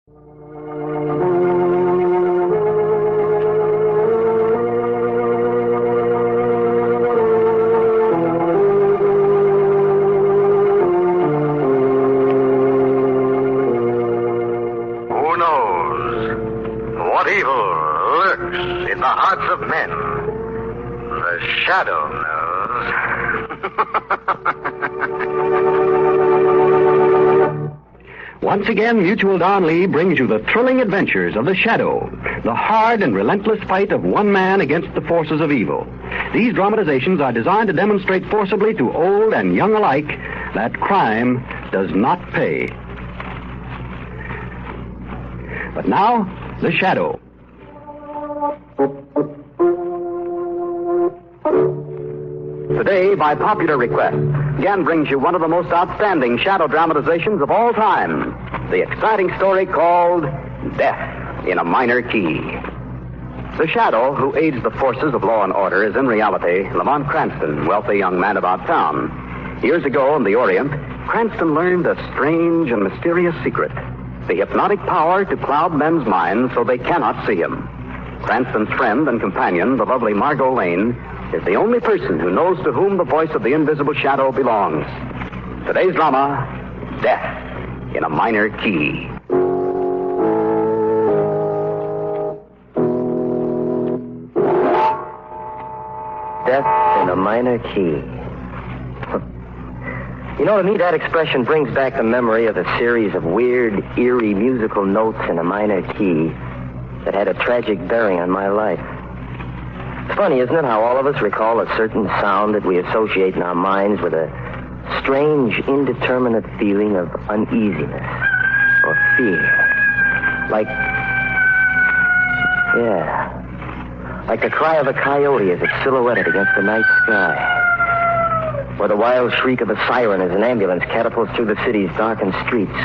Who knows what evil lurks in the hearts of men? The shadow knows. Once again, Mutual Don Lee brings you the thrilling adventures of the Shadow, the hard and relentless fight of one man against the forces of evil. These dramatizations are designed to demonstrate forcibly to old and young alike that crime does not pay. But now, the Shadow. Today, by popular request, again brings you one of the most outstanding shadow dramatizations of all time. The exciting story called Death in a Minor Key. The Shadow, who aids the forces of law and order, is in reality Lamont Cranston, wealthy young man about town. Years ago in the Orient, Cranston learned a strange and mysterious secret. The hypnotic power to cloud men's minds so they cannot see him. Cranston's friend and companion, the lovely Margot Lane, is the only person who knows to whom the voice of the invisible shadow belongs. Today's drama, Death in a Minor Key. Death in a minor key. You know, to me, that expression brings back the memory of a series of weird, eerie musical notes in a minor key that had a tragic bearing on my life. It's funny, isn't it, how all of us recall a certain sound that we associate in our minds with a strange, indeterminate feeling of uneasiness or fear. Like the cry of a coyote as it's silhouetted against the night sky. Or the wild shriek of a siren as an ambulance catapults through the city's darkened streets.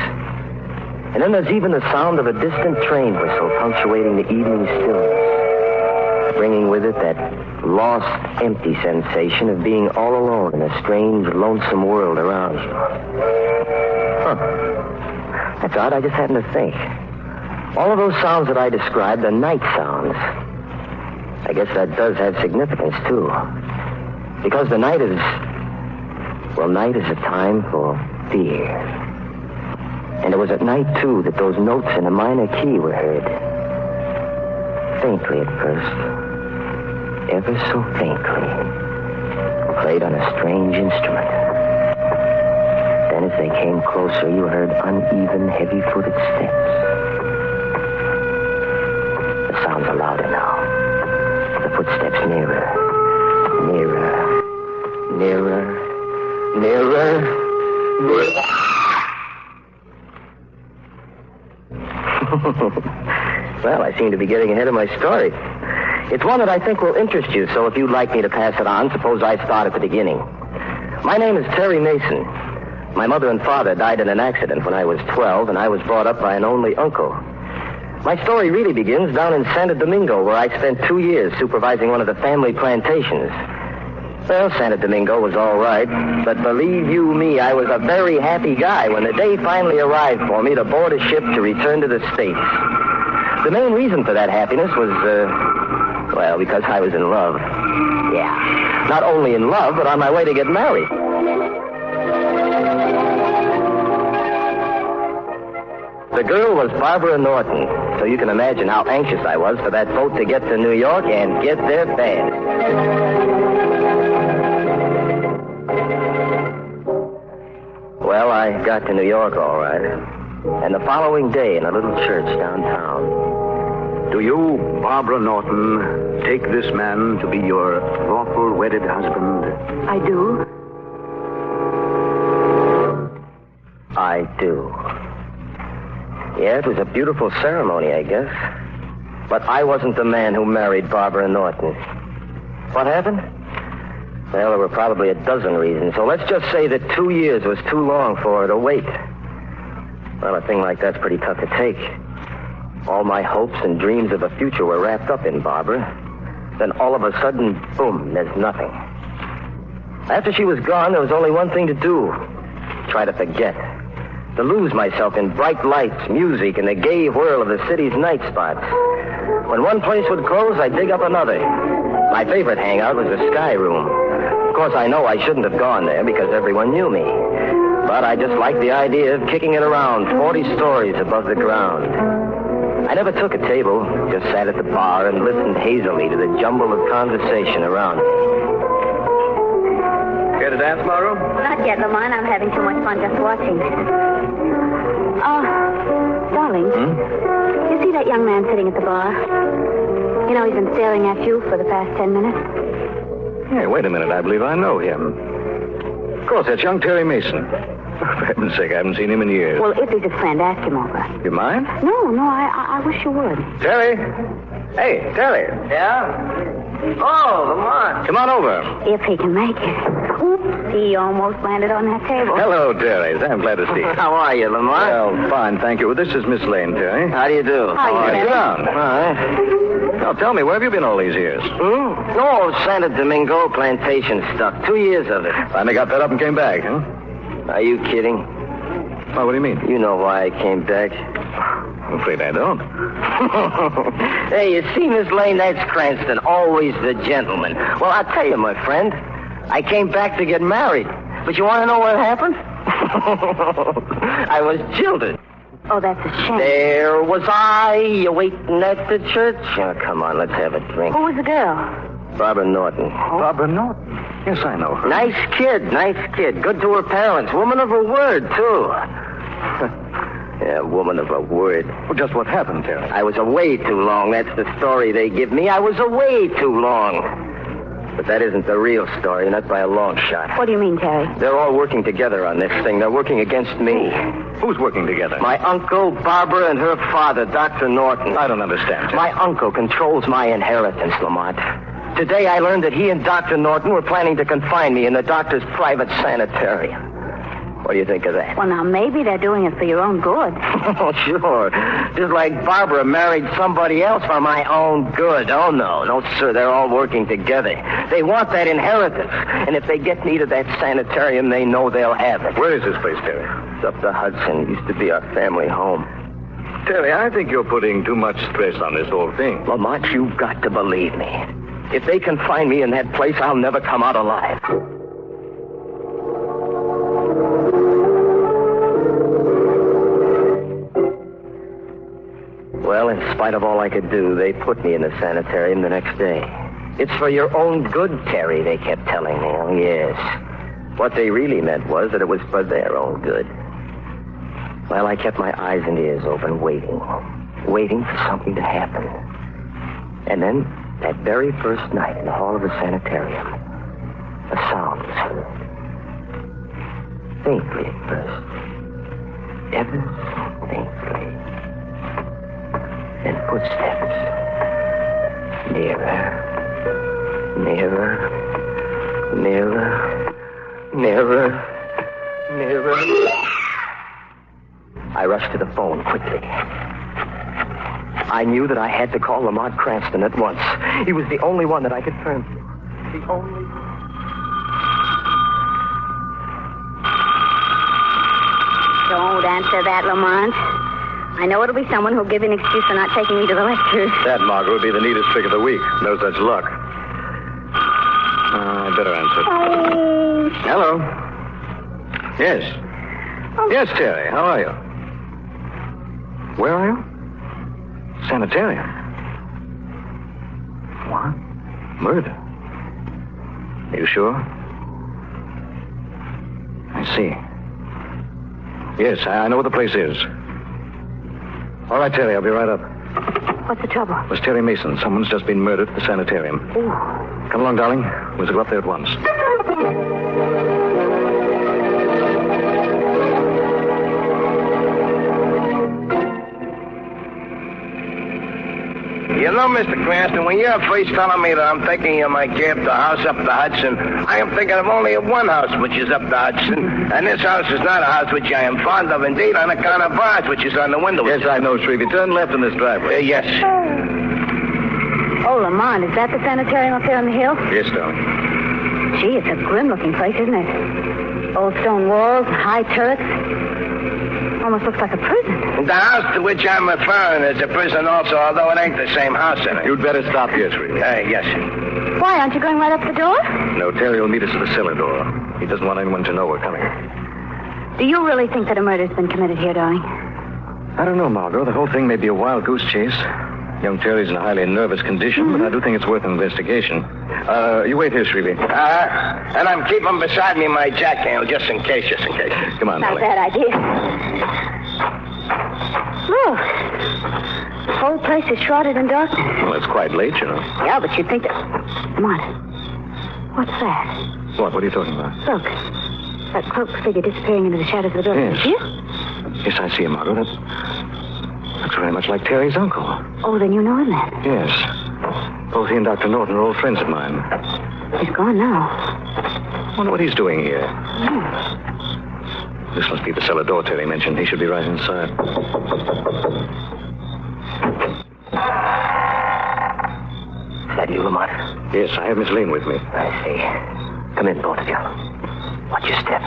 And then there's even the sound of a distant train whistle punctuating the evening stillness, bringing with it that lost, empty sensation of being all alone in a strange, lonesome world around you. That's odd, I just happened to think. All of those sounds that I described are night sounds. I guess that does have significance, too. Because the night is... well, night is a time for fear. And it was at night, too, that those notes in a minor key were heard. Faintly at first. Ever so faintly. Played on a strange instrument. Then as they came closer, you heard uneven, heavy-footed steps. The sounds are louder now. The footsteps nearer. Nearer. Nearer. Nearer. Well, I seem to be getting ahead of my story. It's one that I think will interest you, so if you'd like me to pass it on, suppose I start at the beginning. My name is Terry Mason. My mother and father died in an accident when I was 12, and I was brought up by an only uncle. My story really begins down in Santo Domingo, where I spent 2 years supervising one of the family plantations. Well, Santo Domingo was all right, but believe you me, I was a very happy guy when the day finally arrived for me to board a ship to return to the States. The main reason for that happiness was, because I was in love. Yeah, not only in love, but on my way to get married. The girl was Barbara Norton, so you can imagine how anxious I was for that boat to get to New York and get there fast. Well, I got to New York all right, and the following day in a little church downtown. Do you, Barbara Norton, take this man to be your lawful wedded husband? I do. I do. Yeah, it was a beautiful ceremony, I guess. But I wasn't the man who married Barbara Norton. What happened? Well, there were probably a dozen reasons, so let's just say that 2 years was too long for her to wait. Well, a thing like that's pretty tough to take. All my hopes and dreams of a future were wrapped up in Barbara. Then all of a sudden, boom, there's nothing. After she was gone, there was only one thing to do. Try to forget. to lose myself in bright lights, music, and the gay whirl of the city's night spots. When one place would close, I'd dig up another. My favorite hangout was the Sky Room. Of course, I know I shouldn't have gone there because everyone knew me. But I just liked the idea of kicking it around 40 stories above the ground. I never took a table, just sat at the bar and listened hazily to the jumble of conversation around me. Care to dance, Margot? Not yet, Lamont. I'm having too much fun just watching. Darling. You see that young man sitting at the bar? You know, he's been staring at you for the past 10 minutes. Hey, wait a minute. I believe I know him. Of course, that's young Terry Mason. For heaven's sake, I haven't seen him in years. Well, if he's his friend, ask him over. You mind? No, I wish you would. Terry? Hey, Terry. Yeah? Oh, Lamont. Come on over. If he can make it. Oops, he almost landed on that table. Hello, Terry. I'm glad to see you. How are you, Lamont? Well, fine, thank you. This is Miss Lane, Terry. How do you do? How are you, Sit Terry? down. All right. Now, tell me, where have you been all these years? No, Santa Domingo plantation stuff. 2 years of it. Finally got fed up and came back, huh? Are you kidding? Well, what do you mean? You know why I came back. I'm afraid I don't. Hey, you see, Miss Lane, that's Cranston, always the gentleman. Well, I'll tell you, my friend, I came back to get married. But you want to know what happened? I was jilted. Oh, that's a shame. There was I, waiting at the church. Oh, come on, let's have a drink. Who was the girl? Barbara Norton. Barbara Norton? Yes, I know her. Nice kid. Good to her parents. Woman of her word, too. Yeah, woman of her word. Well, just what happened, Terry? I was away too long. That's the story they give me. I was away too long. But that isn't the real story, not by a long shot. What do you mean, Terry? They're all working together on this thing. They're working against me. Who's working together? My uncle, Barbara, and her father, Dr. Norton. I don't understand, Terry. My uncle controls my inheritance, Lamont. Today I learned that he and Dr. Norton were planning to confine me in the doctor's private sanitarium. What do you think of that? Well, now, maybe they're doing it for your own good. Oh, sure. Just like Barbara married somebody else for my own good. Oh, no. No, sir. They're all working together. They want that inheritance. And if they get me to that sanitarium, they know they'll have it. Where is this place, Terry? It's up the Hudson. It used to be our family home. Terry, I think you're putting too much stress on this whole thing. Lamont, you've got to believe me. If they confine me in that place, I'll never come out alive. Well, in spite of all I could do, they put me in the sanitarium the next day. It's for your own good, Terry, they kept telling me. Oh, yes. What they really meant was that it was for their own good. Well, I kept my eyes and ears open, waiting for something to happen. And then, that very first night in the hall of the sanitarium, a sound was heard. Faintly at first. Ever so faintly. Then footsteps. Nearer. I rushed to the phone quickly. I knew that I had to call Lamont Cranston at once. He was the only one that I could turn to. The only... Don't answer that, Lamont. I know it'll be someone who'll give you an excuse for not taking me to the lectures. That, Margot, would be the neatest trick of the week. No such luck. I better answer. Oh. Hello. Yes. Oh. Yes, Terry. How are you? Where are you? Sanitarium. What? Murder? Are you sure? I see. Yes, I know what the place is. All right, Terry, I'll be right up. What's the trouble? It was Terry Mason. Someone's just been murdered at the sanitarium. Ooh. Come along, darling. We'll go up there at once. You know, Mr. Cranston, when you're first telling me that I'm taking you my cab to a house up the Hudson, I am thinking of only one house which is up the Hudson. And this house is not a house which I am fond of, indeed, on account of bars which is on the window. Yes, I know, Shrevey. Turn left in this driveway. Yes. Oh, Lamont, is that the sanitarium up there on the hill? Yes, darling. Gee, it's a grim-looking place, isn't it? Old stone walls, high turrets. Almost looks like a prison. The house to which I'm referring is a prison also, although it ain't the same house in it. You'd better stop here, Shrevey. Yes. Why, aren't you going right up the door? No, Terry will meet us at the cellar door. He doesn't want anyone to know we're coming. Do you really think that a murder's been committed here, darling? I don't know, Margot. The whole thing may be a wild goose chase. Young Terry's in a highly nervous condition, but I do think it's worth an investigation. You wait here, Shrevey. And I'm keeping beside me my jackhammer just in case. Come on, Not a Nellie. bad idea. Look. The whole place is shrouded in darkness. Well, it's quite late, you know. Yeah, but you'd think that... Come on. What's that? What? What are you talking about? Look. That cloaked figure disappearing into the shadows of the building. Yes. See it? Yes, I see him, Margot. That looks very much like Terry's uncle. Oh, then you know him then. Yes. Both he and Dr. Norton are old friends of mine. He's gone now. Wonder what he's doing here. This must be the cellar door Terry mentioned. He should be right inside. Is that you, Lamont? Yes, I have Miss Lane with me. I see. Come in, both of you. Watch your step.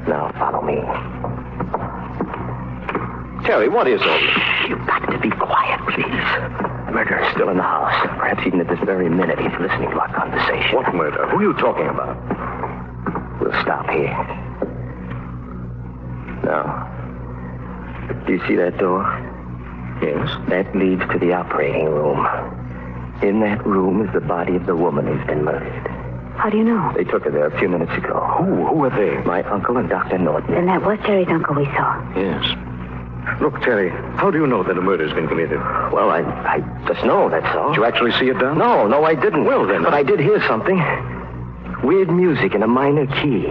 Now follow me. Terry, what is all this? You've got to be quiet, please. Murder is still in the house. Perhaps even at this very minute he's listening to our conversation. What murder? Who are you talking about? We'll stop here. Now, do you see that door? Yes. That leads to the operating room. In that room is the body of the woman who's been murdered. How do you know? They took her there a few minutes ago. Who are they? My uncle and Dr. Norton. Then that was Terry's uncle we saw. Yes. Look, Terry, how do you know that a murder's been committed? Well, I just know, that's all. Did you actually see it done? No, I didn't. Well, then. But I did hear something. Weird music in a minor key,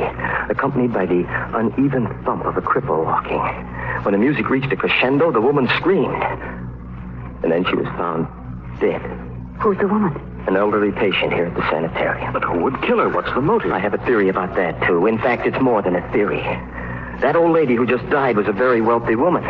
accompanied by the uneven thump of a cripple walking. When the music reached a crescendo, the woman screamed. And then she was found dead. Who's the woman? An elderly patient here at the sanitarium. But who would kill her? What's the motive? I have a theory about that, too. In fact, it's more than a theory. That old lady who just died was a very wealthy woman.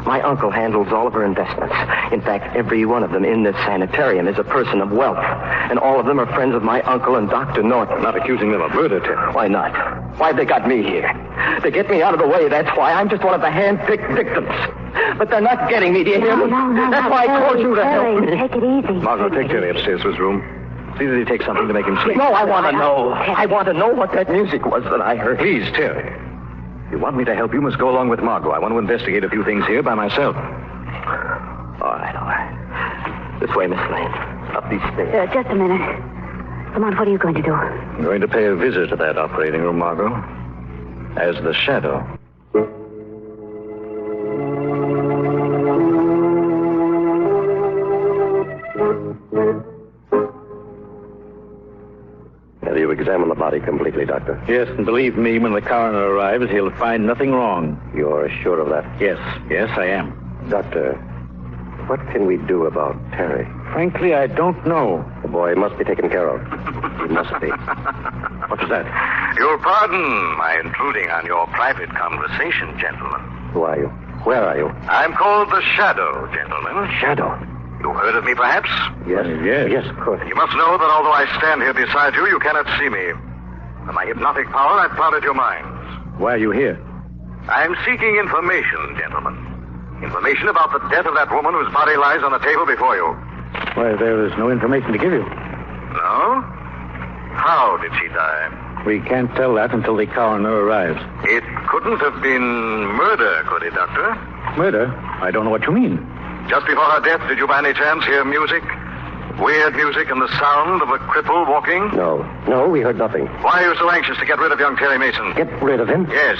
My uncle handles all of her investments. In fact, every one of them in this sanitarium is a person of wealth. And all of them are friends of my uncle and Dr. Norton. Not accusing them of murder, Terry. Why not? Why have they got me here? To get me out of the way, that's why. I'm just one of the hand-picked victims. But they're not getting me, do you hear me? No. That's why I called you to help me. Take it easy. Margot, take Terry upstairs to his room. See that he takes something to make him sleep. No, I want to know. I want to know what that music was that I heard. Please, Terry. If you want me to help, you must go along with Margot. I want to investigate a few things here by myself. All right. This way, Miss Lane. Up these stairs. Just a minute. Come on, what are you going to do? I'm going to pay a visit to that operating room, Margot. As the shadow. Have you examined the body completely, Doctor? Yes, and believe me, when the coroner arrives, he'll find nothing wrong. You're sure of that? Yes, I am. Doctor, what can we do about Terry? Frankly, I don't know. The boy must be taken care of. He must be. What was that? You'll pardon my intruding on your private conversation, gentlemen. Who are you? Where are you? I'm called the Shadow, gentlemen. Shadow. You've heard of me, perhaps? Yes. Yes, of course. You must know that although I stand here beside you, you cannot see me. By my hypnotic power, I've clouded your minds. Why are you here? I'm seeking information, gentlemen. Information about the death of that woman whose body lies on the table before you. Why, there is no information to give you. No? How did she die? We can't tell that until the coroner arrives. It couldn't have been murder, could it, Doctor? Murder? I don't know what you mean. Just before her death, did you by any chance hear music? Weird music and the sound of a cripple walking? No, we heard nothing. Why are you so anxious to get rid of young Terry Mason? Get rid of him? Yes.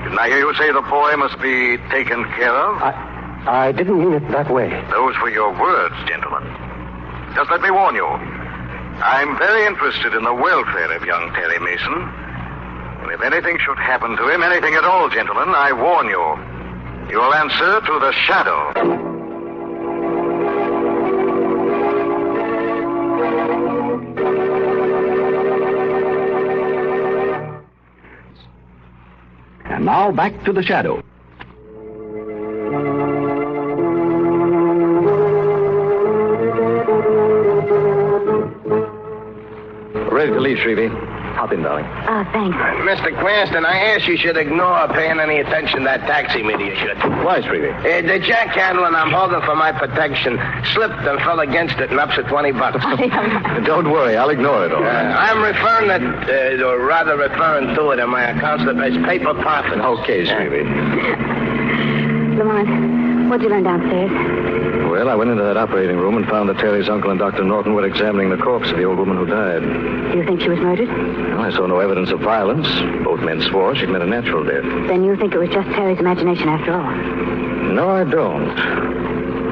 Didn't I hear you say the boy must be taken care of? I didn't mean it that way. Those were your words, gentlemen. Just let me warn you. I'm very interested in the welfare of young Terry Mason. And if anything should happen to him, anything at all, gentlemen, I warn you, you'll answer to the Shadow. And now back to the Shadow. Ready to leave, Shrevey. Hop in, darling. Oh, thanks. Mr. Cranston, I ask you should ignore paying any attention to that taxi meter you should. Why, Streety? The jack handle I'm holding for my protection slipped and fell against it and upset $20. Don't worry, I'll ignore it all. I'm referring to it in my accounts as paper profits. Okay, Streety. Lamont, what'd you learn downstairs? Well, I went into that operating room and found that Terry's uncle and Dr. Norton were examining the corpse of the old woman who died. Do you think she was murdered? Well, I saw no evidence of violence. Both men swore she'd met a natural death. Then you think it was just Terry's imagination after all? No, I don't.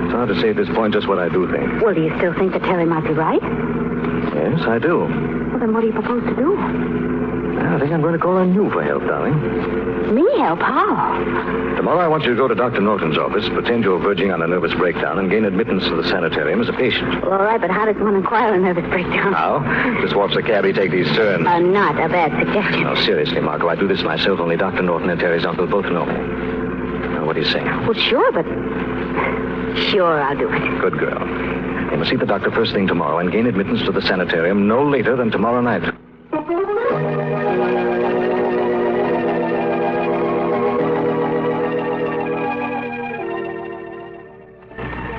It's hard to say at this point just what I do think. Well, do you still think that Terry might be right? Yes, I do. Well, then what do you propose to do? I think I'm going to call on you for help, darling. Me help? How? Tomorrow I want you to go to Dr. Norton's office, pretend you're verging on a nervous breakdown, and gain admittance to the sanitarium as a patient. Well, all right, but how does one acquire a nervous breakdown? How? Just watch the cabbie take these turns. Not a bad suggestion. No, seriously, Marco, I do this myself. Only Dr. Norton and Terry's uncle both know me. Now, what do you say? Well, sure, but... Sure, I'll do it. Good girl. You must see the doctor first thing tomorrow and gain admittance to the sanitarium no later than tomorrow night.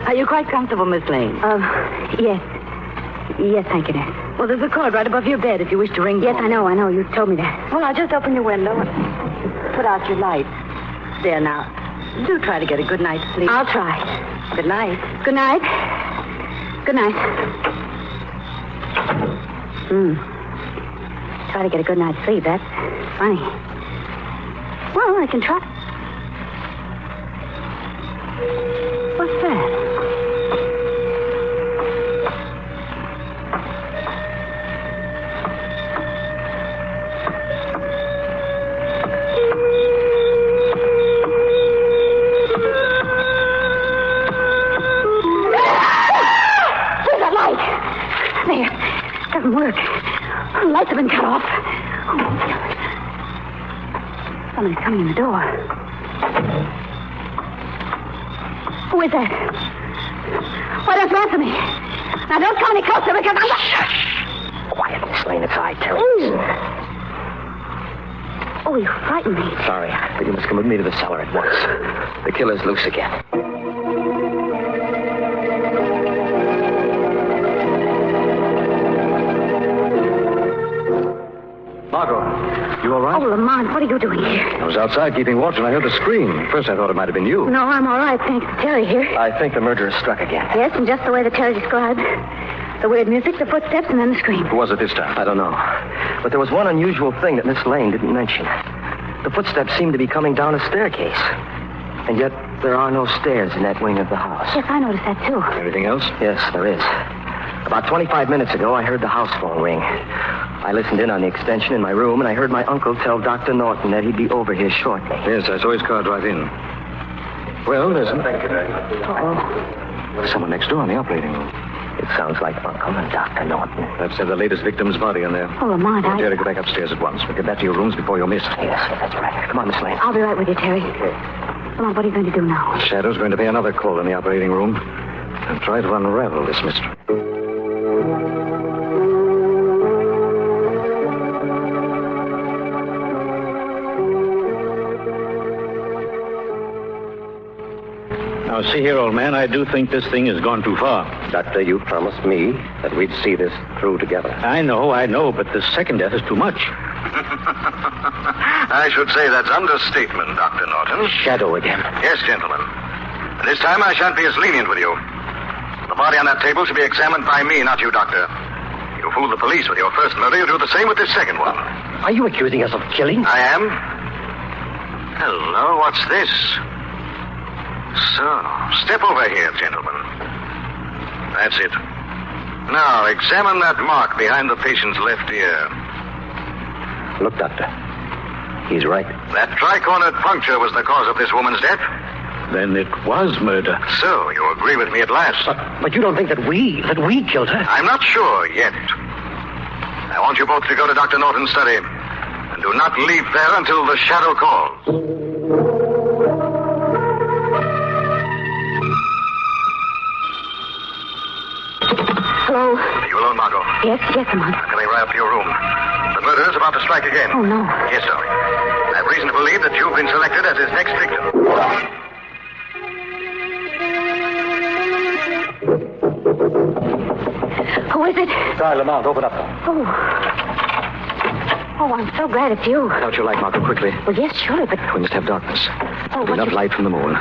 Are you quite comfortable, Miss Lane? Yes. Yes, thank you, nurse. Well, there's a cord right above your bed if you wish to ring. Yes, I know. You told me that. Well, I'll just open your window and put out your light. There now. Do try to get a good night's sleep. I'll try. Good night. Good night. Good night. Try to get a good night's sleep. That's funny. Well, I can try. What's that? Doesn't work. The lights have been cut off. Somebody's coming in the door. Who is that? Why don't you answer me? Now don't come any closer because I'm... Shh. Quiet, Miss Lane. It's I, Terry. Oh, you frightened me. Sorry, but you must come with me to the cellar at once. The killer's loose again. Margot, you all right? Oh, Lamont, what are you doing here? I was outside keeping watch, and I heard the scream. First, I thought it might have been you. No, I'm all right, thanks to Terry here. I think the murderer struck again. Yes, and just the way that Terry described. The weird music, the footsteps, and then the scream. Who was it this time? I don't know. But there was one unusual thing that Miss Lane didn't mention. The footsteps seemed to be coming down a staircase. And yet, there are no stairs in that wing of the house. Yes, I noticed that, too. Anything else? Yes, there is. About 25 minutes ago, I heard the house phone ring. I listened in on the extension in my room, and I heard my uncle tell Dr. Norton that he'd be over here shortly. Yes, I saw his car drive in. Well, listen. Uh-oh. Someone next door in the operating room. It sounds like Uncle and Dr. Norton. That's the latest victim's body in there. Oh, Lamont, Terry, go back upstairs at once. We'll get back to your rooms before you're missed. Yes, that's right. Come on, Miss Lane. I'll be right with you, Terry. Lamont, what are you going to do now? Shadow's going to pay another call in the operating room and try to unravel this mystery. Now, see here, old man, I do think this thing has gone too far. Doctor, you promised me that we'd see this through together. I know, but the second death is too much. I should say that's understatement, Dr. Norton. Shadow again. Yes, gentlemen. This time I shan't be as lenient with you. The body on that table should be examined by me, not you, Doctor. You fooled the police with your first murder. You do the same with this second one. Are you accusing us of killing? I am. Hello, what's this? So, step over here, gentlemen. That's it. Now, examine that mark behind the patient's left ear. Look, Doctor. He's right. That tri-cornered puncture was the cause of this woman's death. Then it was murder. So, you agree with me at last? But you don't think that we killed her? I'm not sure yet. I want you both to go to Dr. Norton's study. And do not leave there until the shadow calls. Hello? Are you alone, Margot? Yes, Lamont. I'm coming right up to your room. The murderer is about to strike again. Oh, no. Yes, darling. I have reason to believe that you've been selected as his next victim. Who is it? Guy Lamont, open up. Oh, I'm so glad it's you. Out your light, Marco, quickly. Well, yes, surely, but... We must have darkness. Oh, Enough light from the moon.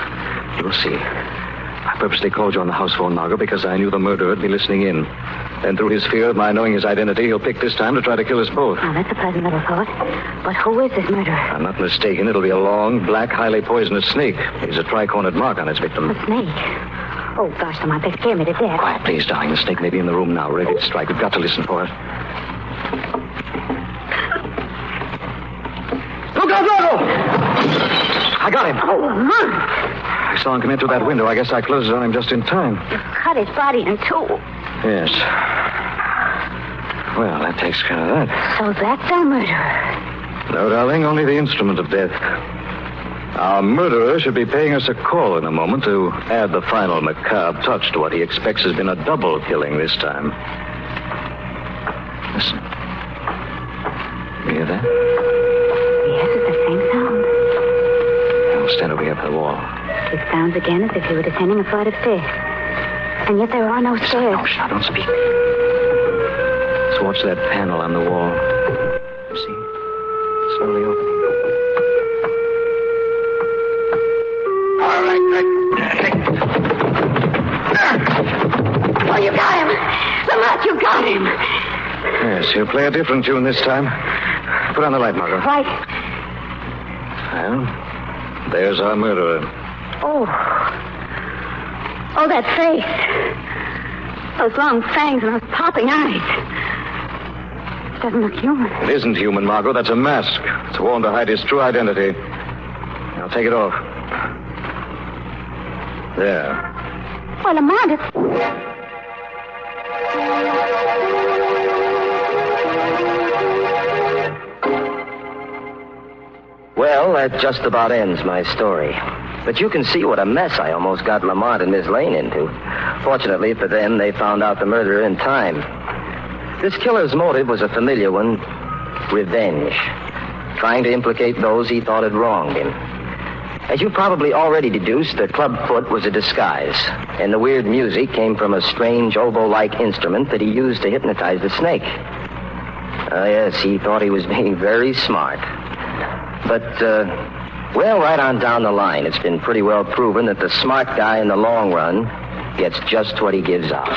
You'll see. I purposely called you on the house phone, Margot, because I knew the murderer would be listening in. And through his fear of my knowing his identity, he'll pick this time to try to kill us both. Now, that's a pleasant little thought. But who is this murderer? I'm not mistaken. It'll be a long, black, highly poisonous snake. He's a tri-cornered mark on its victim. A snake? Oh, gosh, Lamont, they scare me to death. Quiet, please, darling. The snake may be in the room now, ready to strike. We've got to listen for it. Look out, Margot! I got him. Oh, Lamont! I saw him come in through that window. I guess I closed it on him just in time. You cut his body in two. Yes. Well, that takes care of that. So that's our murderer. No, darling, only the instrument of death. Our murderer should be paying us a call in a moment to add the final macabre touch to what he expects has been a double killing this time. Listen. You hear that? Yes, it's the same sound. I'll stand over here by the wall. It sounds again as if he were descending a flight of stairs. And yet there are no stairs. No, shut, don't speak. Let's watch that panel on the wall. See? Slowly opening. All right. Oh, you got him! Lamont, you got him! Yes, he'll play a different tune this time. Put on the light, Margot. Right. Well, there's our murderer. Oh, that face. Those long fangs and those popping eyes. It doesn't look human. It isn't human, Margot. That's a mask. It's worn to hide his true identity. Now take it off. There. Well, Lamont, it's... Well, that just about ends my story. But you can see what a mess I almost got Lamont and Miss Lane into. Fortunately for them, they found out the murderer in time. This killer's motive was a familiar one, revenge. Trying to implicate those he thought had wronged him. As you probably already deduced, the club foot was a disguise, and the weird music came from a strange oboe-like instrument that he used to hypnotize the snake. Yes, he thought he was being very smart. But, well, right on down the line, it's been pretty well proven that the smart guy in the long run gets just what he gives out.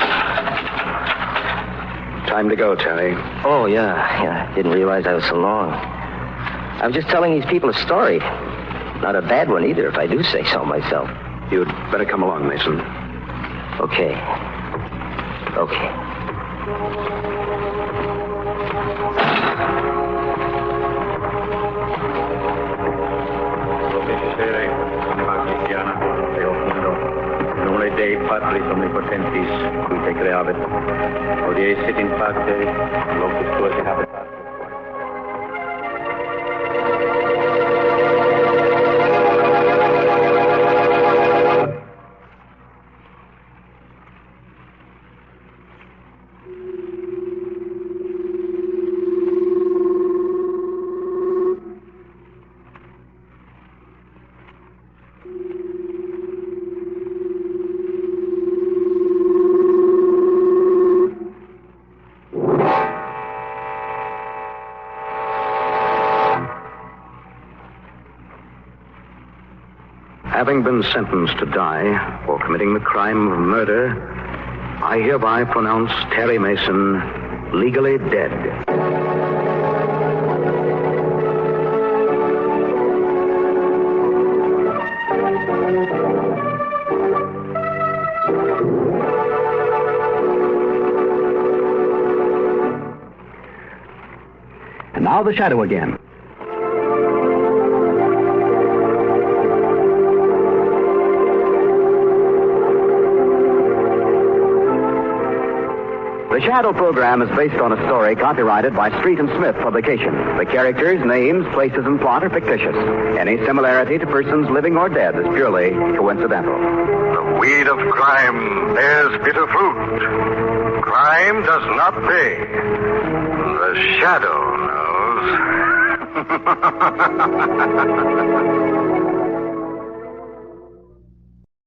Time to go, Terry. Oh, yeah. Didn't realize I was so long. I was just telling these people a story. Not a bad one either, if I do say so myself. You'd better come along, Mason. Okay. Nome Dei Patris Omnipotentis, qui te creavit, hodie sit in pace, locus tuus habitat. Having been sentenced to die for committing the crime of murder, I hereby pronounce Terry Mason legally dead. And now the shadow again. The Shadow program is based on a story copyrighted by Street and Smith Publications. The characters, names, places, and plot are fictitious. Any similarity to persons living or dead is purely coincidental. The weed of crime bears bitter fruit. Crime does not pay. The shadow knows. knows?